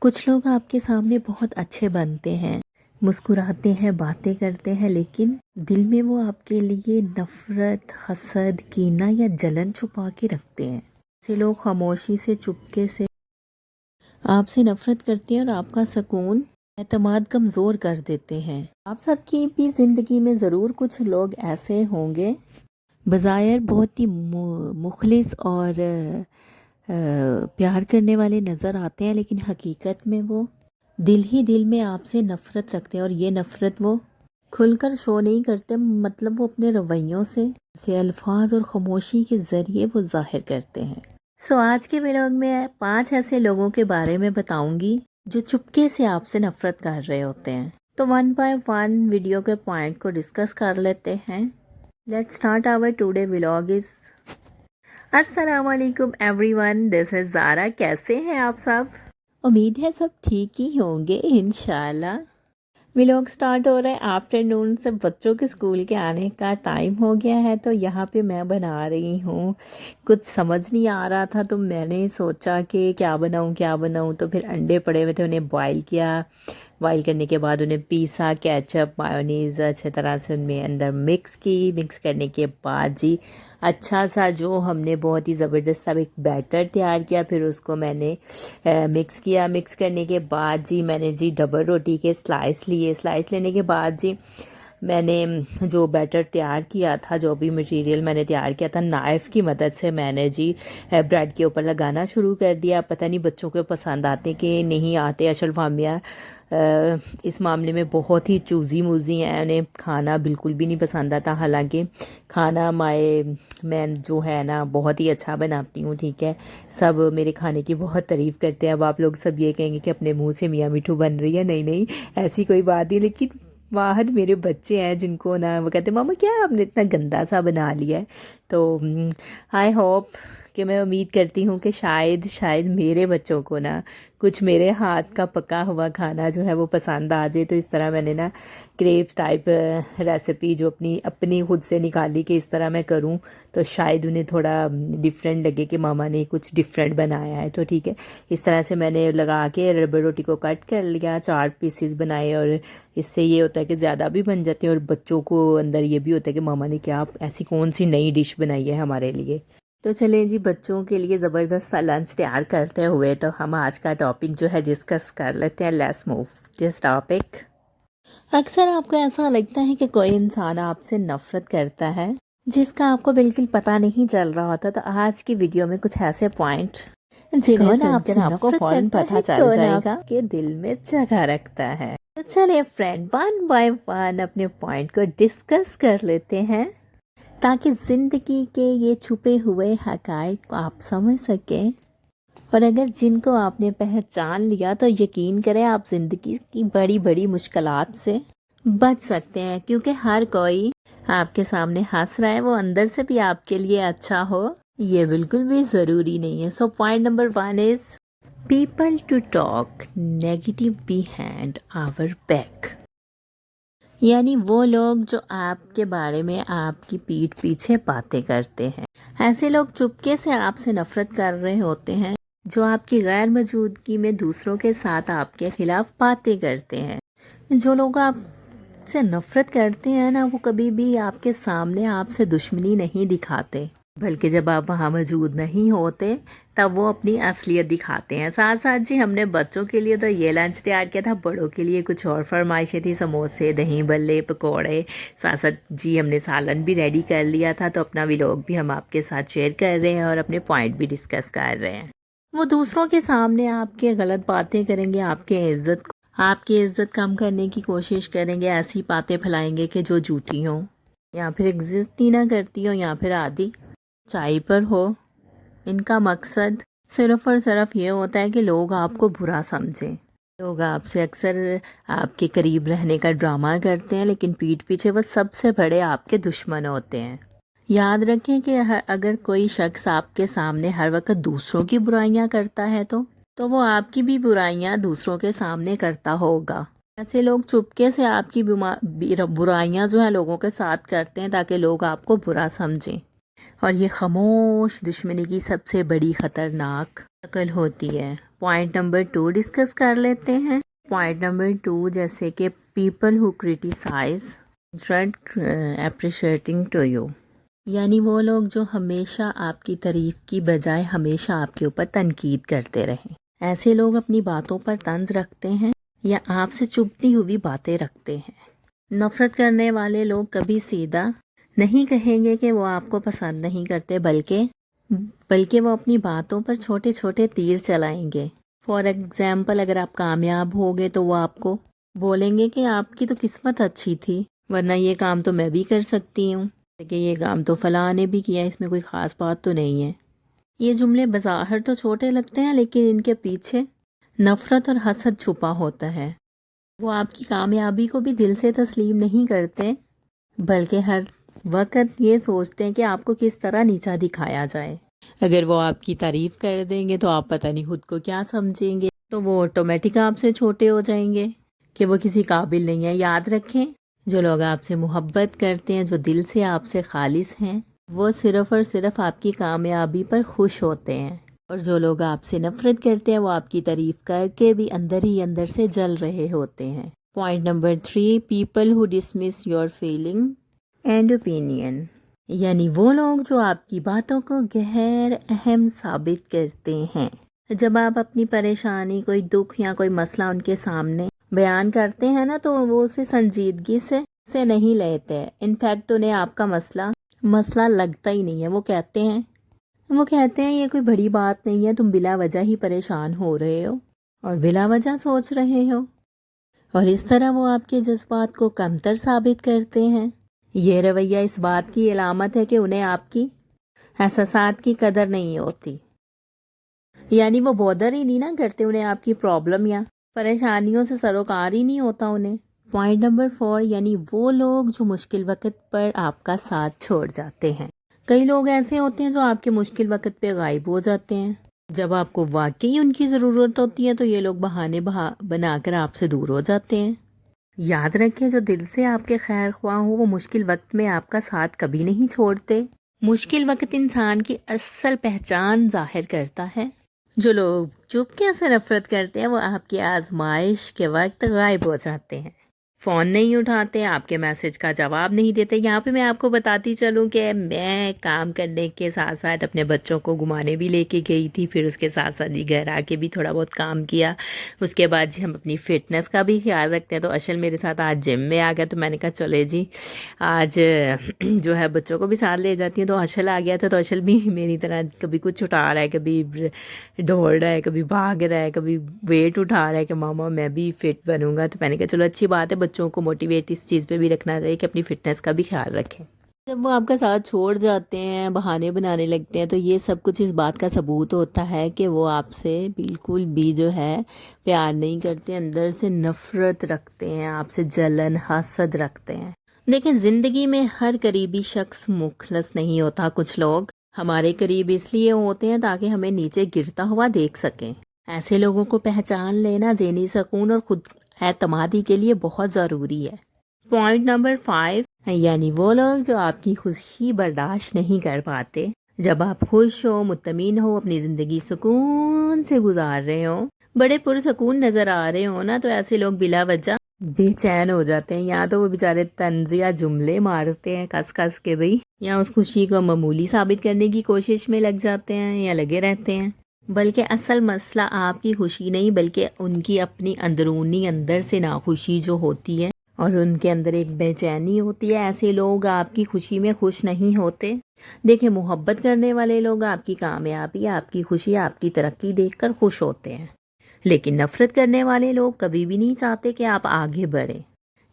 کچھ لوگ آپ کے سامنے بہت اچھے بنتے ہیں، مسکراتے ہیں، باتیں کرتے ہیں، لیکن دل میں وہ آپ کے لیے نفرت، حسد، کینہ یا جلن چھپا کے رکھتے ہیں۔ ایسے لوگ خاموشی سے، چپکے سے آپ سے نفرت کرتے ہیں اور آپ کا سکون، اعتماد کمزور کر دیتے ہیں۔ آپ سب کی بھی زندگی میں ضرور کچھ لوگ ایسے ہوں گے، بظاہر بہت ہی مخلص اور پیار کرنے والے نظر آتے ہیں، لیکن حقیقت میں وہ دل ہی دل میں آپ سے نفرت رکھتے ہیں، اور یہ نفرت وہ کھل کر شو نہیں کرتے، مطلب وہ اپنے رویوں سے الفاظ اور خاموشی کے ذریعے وہ ظاہر کرتے ہیں۔ آج کے ولاگ میں 5 ایسے لوگوں کے بارے میں بتاؤں گی جو چپکے سے آپ سے نفرت کر رہے ہوتے ہیں۔ تو 1 by 1 ویڈیو کے پوائنٹ کو ڈسکس کر لیتے ہیں۔ Let's start our today vlog is. السلام علیکم ایوری ون، دس از زارا۔ کیسے ہیں آپ سب؟ امید ہے سب ٹھیک ہی ہوں گے انشاءاللہ۔ ولاگ سٹارٹ ہو رہا ہے آفٹرنون سے، بچوں کے اسکول کے آنے کا ٹائم ہو گیا ہے، تو یہاں پہ میں بنا رہی ہوں، کچھ سمجھ نہیں آ رہا تھا تو میں نے سوچا کہ کیا بناؤں، تو پھر انڈے پڑے ہوئے تھے، انہیں بوائل کیا، بوائل کرنے کے بعد انہیں پیسا، کیچپ، مایونیز اچھے طرح سے ان میں اندر مکس کرنے کے بعد جی اچھا سا جو ہم نے بہت ہی زبردست سا ایک بیٹر تیار کیا، پھر اس کو میں نے مکس کیا۔ مکس کرنے کے بعد جی میں نے ڈبل روٹی کے سلائس لینے کے بعد جی میں نے جو بیٹر تیار کیا تھا، جو بھی مٹیریل میں نے تیار کیا تھا، نائف کی مدد سے میں نے بریڈ کے اوپر لگانا شروع کر دیا۔ پتہ نہیں بچوں کو پسند آتے کہ نہیں آتے، اشل فامیہ اس معاملے میں بہت ہی چوزی موزی ہیں، انہیں کھانا بالکل بھی نہیں پسند آتا، حالانکہ کھانا میں جو ہے نا بہت ہی اچھا بناتی ہوں، ٹھیک ہے، سب میرے کھانے کی بہت تعریف کرتے ہیں۔ اب آپ لوگ سب یہ کہیں گے کہ اپنے منہ سے میاں میٹھو بن رہی ہے، نہیں ایسی کوئی بات نہیں، لیکن واحد میرے بچے ہیں جن کو نا وہ کہتے ہیں ماما کیا آپ نے اتنا گندا سا بنا لیا ہے۔ تو آئی ہوپ کہ میں امید کرتی ہوں کہ شاید میرے بچوں کو نا کچھ میرے ہاتھ کا پکا ہوا کھانا جو ہے وہ پسند آ جائے۔ تو اس طرح میں نے نا کریپس ٹائپ ریسیپی جو اپنی خود سے نکالی کہ اس طرح میں کروں، تو شاید انہیں تھوڑا ڈیفرنٹ لگے کہ ماما نے کچھ ڈیفرنٹ بنایا ہے۔ تو ٹھیک ہے، اس طرح سے میں نے لگا کے ربر روٹی کو کٹ کر لیا، 4 پیسز بنائے، اور اس سے یہ ہوتا ہے کہ زیادہ بھی بن جاتے ہیں، اور بچوں کو اندر یہ بھی ہوتا ہے کہ ماما نے کیا ایسی کون سی نئی ڈش بنائی ہے ہمارے لیے۔ تو چلیں جی بچوں کے لیے زبردست سا لنچ تیار کرتے ہوئے تو ہم آج کا ٹاپک جو ہے ڈسکس کر لیتے ہیں۔ Let's move this topic. اکثر آپ کو ایسا لگتا ہے کہ کوئی انسان آپ سے نفرت کرتا ہے جس کا آپ کو بالکل پتہ نہیں چل رہا ہوتا، تو آج کی ویڈیو میں کچھ ایسے پوائنٹ جنہیں سن کر آپ کو فوراً پتہ چل جائے گا کہ دل میں جگہ رکھتا ہے۔ تو چلیں فرینڈ 1 by 1 اپنے پوائنٹ کو ڈسکس کر لیتے ہیں، تاکہ زندگی کے یہ چھپے ہوئے حقائق کو آپ سمجھ سکیں، اور اگر جن کو آپ نے پہچان لیا تو یقین کریں آپ زندگی کی بڑی بڑی مشکلات سے بچ سکتے ہیں، کیونکہ ہر کوئی آپ کے سامنے ہنس رہا ہے وہ اندر سے بھی آپ کے لیے اچھا ہو یہ بالکل بھی ضروری نہیں ہے۔ So point number 1 is people to talk negative behind our back, یعنی وہ لوگ جو آپ کے بارے میں آپ کی پیٹھ پیچھے باتیں کرتے ہیں۔ ایسے لوگ چپکے سے آپ سے نفرت کر رہے ہوتے ہیں، جو آپ کی غیر موجودگی میں دوسروں کے ساتھ آپ کے خلاف باتیں کرتے ہیں۔ جو لوگ آپ سے نفرت کرتے ہیں نا، وہ کبھی بھی آپ کے سامنے آپ سے دشمنی نہیں دکھاتے، بلکہ جب آپ وہاں موجود نہیں ہوتے تب وہ اپنی اصلیت دکھاتے ہیں۔ ساتھ ساتھ جی ہم نے بچوں کے لیے تو یہ لنچ تیار کیا تھا، بڑوں کے لیے کچھ اور فرمائشیں تھی، سموسے، دہی بلے، پکوڑے، ساتھ ساتھ جی ہم نے سالن بھی ریڈی کر لیا تھا۔ تو اپنا ولاگ بھی ہم آپ کے ساتھ شیئر کر رہے ہیں اور اپنے پوائنٹ بھی ڈسکس کر رہے ہیں۔ وہ دوسروں کے سامنے آپ کے غلط باتیں کریں گے، آپ کی عزت کم کرنے کی کوشش کریں گے، ایسی باتیں پھیلائیں گے کہ جو جھوٹی ہوں، یا پھر ایگزسٹ ہی نہ کرتی ہوں، یا پھر آدھی چائی پر ہو۔ ان کا مقصد صرف اور صرف یہ ہوتا ہے کہ لوگ آپ کو برا سمجھیں۔ لوگ آپ سے اکثر آپ کے قریب رہنے کا ڈرامہ کرتے ہیں، لیکن پیٹھ پیچھے وہ سب سے بڑے آپ کے دشمن ہوتے ہیں۔ یاد رکھیں کہ اگر کوئی شخص آپ کے سامنے ہر وقت دوسروں کی برائیاں کرتا ہے تو وہ آپ کی بھی برائیاں دوسروں کے سامنے کرتا ہوگا۔ ایسے لوگ چپکے سے آپ کی برائیاں جو ہے لوگوں کے ساتھ کرتے ہیں تاکہ لوگ آپ کو برا سمجھیں، اور یہ خاموش دشمنی کی سب سے بڑی خطرناک شکل ہوتی ہے۔ پوائنٹ نمبر 2 ڈسکس کر لیتے ہیں۔ پوائنٹ نمبر 2 جیسے کہ پیپل ہو کریٹیسائز ڈرڈ اپریشیٹنگ ٹو یو، یعنی وہ لوگ جو ہمیشہ آپ کی تعریف کی بجائے ہمیشہ آپ کے اوپر تنقید کرتے رہیں۔ ایسے لوگ اپنی باتوں پر طنز رکھتے ہیں یا آپ سے چبھتی ہوئی باتیں رکھتے ہیں۔ نفرت کرنے والے لوگ کبھی سیدھا نہیں کہیں گے کہ وہ آپ کو پسند نہیں کرتے، بلکہ وہ اپنی باتوں پر چھوٹے چھوٹے تیر چلائیں گے۔ فار ایگزامپل، اگر آپ کامیاب ہو گئے تو وہ آپ کو بولیں گے کہ آپ کی تو قسمت اچھی تھی، ورنہ یہ کام تو میں بھی کر سکتی ہوں، کہ یہ کام تو فلاں نے بھی کیا، اس میں کوئی خاص بات تو نہیں ہے۔ یہ جملے بظاہر تو چھوٹے لگتے ہیں، لیکن ان کے پیچھے نفرت اور حسد چھپا ہوتا ہے۔ وہ آپ کی کامیابی کو بھی دل سے تسلیم نہیں کرتے، بلکہ ہر وقت یہ سوچتے ہیں کہ آپ کو کس طرح نیچا دکھایا جائے۔ اگر وہ آپ کی تعریف کر دیں گے تو آپ پتہ نہیں خود کو کیا سمجھیں گے، تو وہ آٹومیٹک آپ سے چھوٹے ہو جائیں گے کہ وہ کسی قابل نہیں ہے۔ یاد رکھیں، جو لوگ آپ سے محبت کرتے ہیں، جو دل سے آپ سے خالص ہیں، وہ صرف اور صرف آپ کی کامیابی پر خوش ہوتے ہیں، اور جو لوگ آپ سے نفرت کرتے ہیں وہ آپ کی تعریف کر کے بھی اندر ہی اندر سے جل رہے ہوتے ہیں۔ Point number 3 people who dismiss your feeling and opinion, یعنی وہ لوگ جو آپ کی باتوں کو غیر اہم ثابت کرتے ہیں۔ جب آپ اپنی پریشانی، کوئی دکھ یا کوئی مسئلہ ان کے سامنے بیان کرتے ہیں نا، تو وہ اسے سنجیدگی سے نہیں لیتے۔ انفیکٹ انہیں آپ کا مسئلہ لگتا ہی نہیں ہے۔ وہ کہتے ہیں یہ کوئی بڑی بات نہیں ہے، تم بلا وجہ ہی پریشان ہو رہے ہو اور بلا وجہ سوچ رہے ہو، اور اس طرح وہ آپ کے جذبات کو کمتر ثابت کرتے ہیں۔ یہ رویہ اس بات کی علامت ہے کہ انہیں آپ کی احساسات کی قدر نہیں ہوتی، یعنی وہ بودر ہی نہیں کرتے، انہیں آپ کی پرابلم یا پریشانیوں سے سروکار ہی نہیں ہوتا انہیں۔ پوائنٹ نمبر 4 یعنی وہ لوگ جو مشکل وقت پر آپ کا ساتھ چھوڑ جاتے ہیں۔ کئی لوگ ایسے ہوتے ہیں جو آپ کے مشکل وقت پہ غائب ہو جاتے ہیں۔ جب آپ کو واقعی ان کی ضرورت ہوتی ہے تو یہ لوگ بہانے بنا کر آپ سے دور ہو جاتے ہیں۔ یاد رکھیں، جو دل سے آپ کے خیر خواہ ہو وہ مشکل وقت میں آپ کا ساتھ کبھی نہیں چھوڑتے۔ مشکل وقت انسان کی اصل پہچان ظاہر کرتا ہے۔ جو لوگ چپکے سے نفرت کرتے ہیں وہ آپ کی آزمائش کے وقت غائب ہو جاتے ہیں، فون نہیں اٹھاتے، آپ کے میسج کا جواب نہیں دیتے۔ یہاں پہ میں آپ کو بتاتی چلوں کہ میں کام کرنے کے ساتھ ساتھ اپنے بچوں کو گھمانے بھی لے کے گئی تھی، پھر اس کے ساتھ ساتھ گھر آ کے بھی تھوڑا بہت کام کیا۔ اس کے بعد ہم اپنی فٹنس کا بھی خیال رکھتے ہیں، تو اشل میرے ساتھ آج جم میں آ گیا، تو میں نے کہا چلے جی آج جو ہے بچوں کو بھی ساتھ لے جاتی ہیں۔ تو اشل آ گیا تھا، تو اشل بھی میری طرح کبھی کچھ اٹھا رہا ہے، کبھی دوڑ رہا ہے، کبھی بھاگ رہا ہے، کبھی ویٹ اٹھا رہا ہے کہ ماما میں بھی فٹ بنوں گا۔ تو میں نے کہا چلو اچھی بات ہے، بچوں کو موٹیویٹ اس چیز پہ بھی رکھنا چاہیے کہ اپنی فٹنس کا بھی خیال رکھیں۔ جب وہ آپ کا ساتھ چھوڑ جاتے ہیں، بہانے بنانے لگتے ہیں، تو یہ سب کچھ اس بات کا ثبوت ہوتا ہے کہ وہ آپ سے بالکل بھی جو ہے پیار نہیں کرتے، اندر سے نفرت رکھتے ہیں، آپ سے جلن حسد رکھتے ہیں۔ دیکھیں، زندگی میں ہر قریبی شخص مخلص نہیں ہوتا۔ کچھ لوگ ہمارے قریب اس لیے ہوتے ہیں تاکہ ہمیں نیچے گرتا ہوا دیکھ سکیں۔ ایسے لوگوں کو پہچان لینا ذہنی سکون اور خود اعتمادی کے لیے بہت ضروری ہے۔ پوائنٹ نمبر 5 یعنی وہ لوگ جو آپ کی خوشی برداشت نہیں کر پاتے۔ جب آپ خوش ہو، مطمئن ہو، اپنی زندگی سکون سے گزار رہے ہو، بڑے پرسکون نظر آ رہے ہو نا، تو ایسے لوگ بلا وجہ بے چین ہو جاتے ہیں۔ یا تو وہ بیچارے طنزیہ جملے مارتے ہیں کس کس کے بھئی، یا اس خوشی کو معمولی ثابت کرنے کی کوشش میں لگ جاتے ہیں یا لگے رہتے ہیں۔ بلکہ اصل مسئلہ آپ کی خوشی نہیں، بلکہ ان کی اپنی اندرونی اندر سے ناخوشی جو ہوتی ہے، اور ان کے اندر ایک بے چینی ہوتی ہے۔ ایسے لوگ آپ کی خوشی میں خوش نہیں ہوتے۔ دیکھیں، محبت کرنے والے لوگ آپ کی کامیابی، آپ کی خوشی، آپ کی ترقی دیکھ کر خوش ہوتے ہیں، لیکن نفرت کرنے والے لوگ کبھی بھی نہیں چاہتے کہ آپ آگے بڑھیں،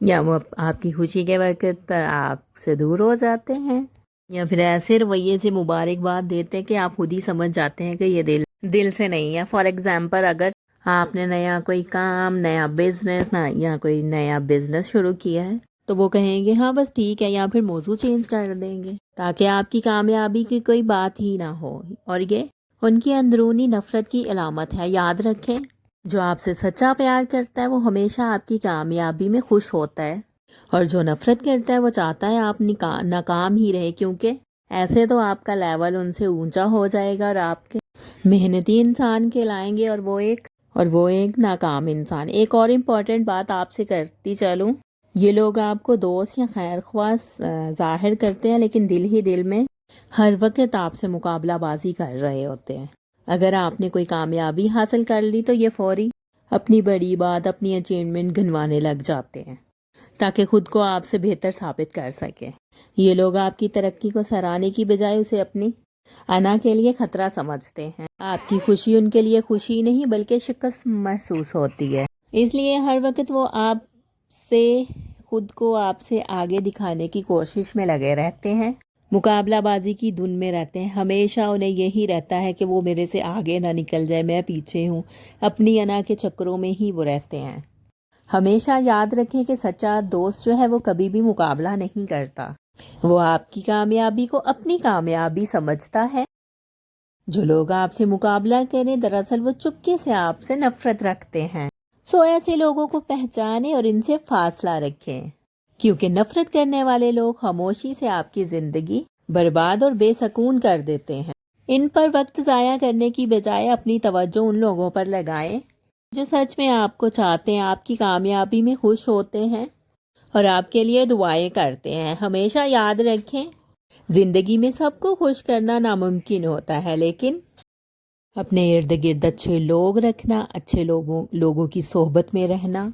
یا وہ آپ کی خوشی کے وقت آپ سے دور ہو جاتے ہیں، یا پھر ایسے رویے سے مبارکباد دیتے ہیں کہ آپ خود ہی سمجھ جاتے ہیں کہ یہ دل سے نہیں ہے۔ فار ایگزامپل، اگر آپ نے نیا کوئی کام، نیا بزنس یا کوئی نیا بزنس شروع کیا ہے، تو وہ کہیں گے ہاں بس ٹھیک ہے، یا پھر موضوع چینج کر دیں گے تاکہ آپ کی کامیابی کی کوئی بات ہی نہ ہو، اور یہ ان کی اندرونی نفرت کی علامت ہے۔ یاد رکھیں، جو آپ سے سچا پیار کرتا ہے وہ ہمیشہ آپ کی کامیابی میں خوش ہوتا ہے، اور جو نفرت کرتا ہے وہ چاہتا ہے آپ ناکام ہی رہے، کیونکہ ایسے تو آپ کا لیول ان سے اونچا ہو جائے گا اور آپ کے محنتی انسان کہلائیں گے اور وہ ایک ناکام انسان۔ ایک اور امپورٹنٹ بات آپ سے کرتی چلوں، یہ لوگ آپ کو دوست یا خیر خواہ ظاہر کرتے ہیں لیکن دل ہی دل میں ہر وقت آپ سے مقابلہ بازی کر رہے ہوتے ہیں۔ اگر آپ نے کوئی کامیابی حاصل کر لی تو یہ فوری اپنی بڑی بات، اپنی اچیومنٹ گنوانے لگ جاتے ہیں تاکہ خود کو آپ سے بہتر ثابت کر سکیں۔ یہ لوگ آپ کی ترقی کو سراہنے کی بجائے اسے اپنی انا کے لیے خطرہ سمجھتے ہیں۔ آپ کی خوشی ان کے لیے خوشی نہیں بلکہ شکست محسوس ہوتی ہے، اس لیے ہر وقت وہ آپ سے خود کو آپ سے آگے دکھانے کی کوشش میں لگے رہتے ہیں، مقابلہ بازی کی دھن میں رہتے ہیں۔ ہمیشہ انہیں یہی رہتا ہے کہ وہ میرے سے آگے نہ نکل جائے، میں پیچھے ہوں، اپنی انا کے چکروں میں ہی وہ رہتے ہیں۔ ہمیشہ یاد رکھیں کہ سچا دوست جو ہے وہ کبھی بھی مقابلہ نہیں کرتا، وہ آپ کی کامیابی کو اپنی کامیابی سمجھتا ہے۔ جو لوگ آپ سے مقابلہ کریں دراصل وہ چپکے سے آپ سے نفرت رکھتے ہیں، سو ایسے لوگوں کو پہچانیں اور ان سے فاصلہ رکھیں، کیونکہ نفرت کرنے والے لوگ خاموشی سے آپ کی زندگی برباد اور بے سکون کر دیتے ہیں۔ ان پر وقت ضائع کرنے کی بجائے اپنی توجہ ان لوگوں پر لگائیں جو سچ میں آپ کو چاہتے ہیں، آپ کی کامیابی میں خوش ہوتے ہیں اور آپ کے لیے دعائیں کرتے ہیں۔ ہمیشہ یاد رکھیں، زندگی میں سب کو خوش کرنا ناممکن ہوتا ہے، لیکن اپنے ارد گرد اچھے لوگ رکھنا، اچھے لوگوں کی صحبت میں رہنا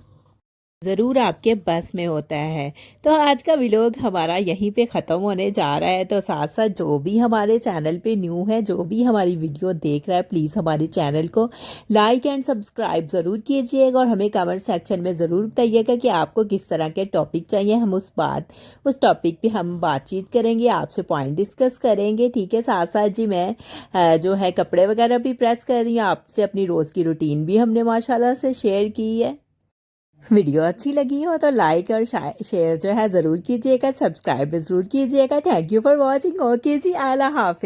ضرور آپ کے بس میں ہوتا ہے۔ تو آج کا ولاگ ہمارا یہیں پہ ختم ہونے جا رہا ہے، تو ساتھ ساتھ جو بھی ہمارے چینل پہ نیو ہے، جو بھی ہماری ویڈیو دیکھ رہا ہے، پلیز ہمارے چینل کو لائک اینڈ سبسکرائب ضرور کیجئے گا اور ہمیں کمنٹ سیکشن میں ضرور بتائیے گا کہ آپ کو کس طرح کے ٹاپک چاہیے۔ ہم اس ٹاپک پہ ہم بات چیت کریں گے، آپ سے پوائنٹ ڈسکس کریں گے، ٹھیک ہے۔ ساتھ ساتھ جی میں جو ہے کپڑے وغیرہ بھی پریس کر رہی ہوں، آپ سے اپنی روز کی روٹین بھی ہم نے ماشاءاللہ سے شیئر کی ہے۔ ویڈیو اچھی لگی ہو تو لائک اور شیئر جو ہے ضرور کیجیے گا، سبسکرائب ضرور کیجیے گا۔ Thank you for watching. Okay جی، اللہ حافظ۔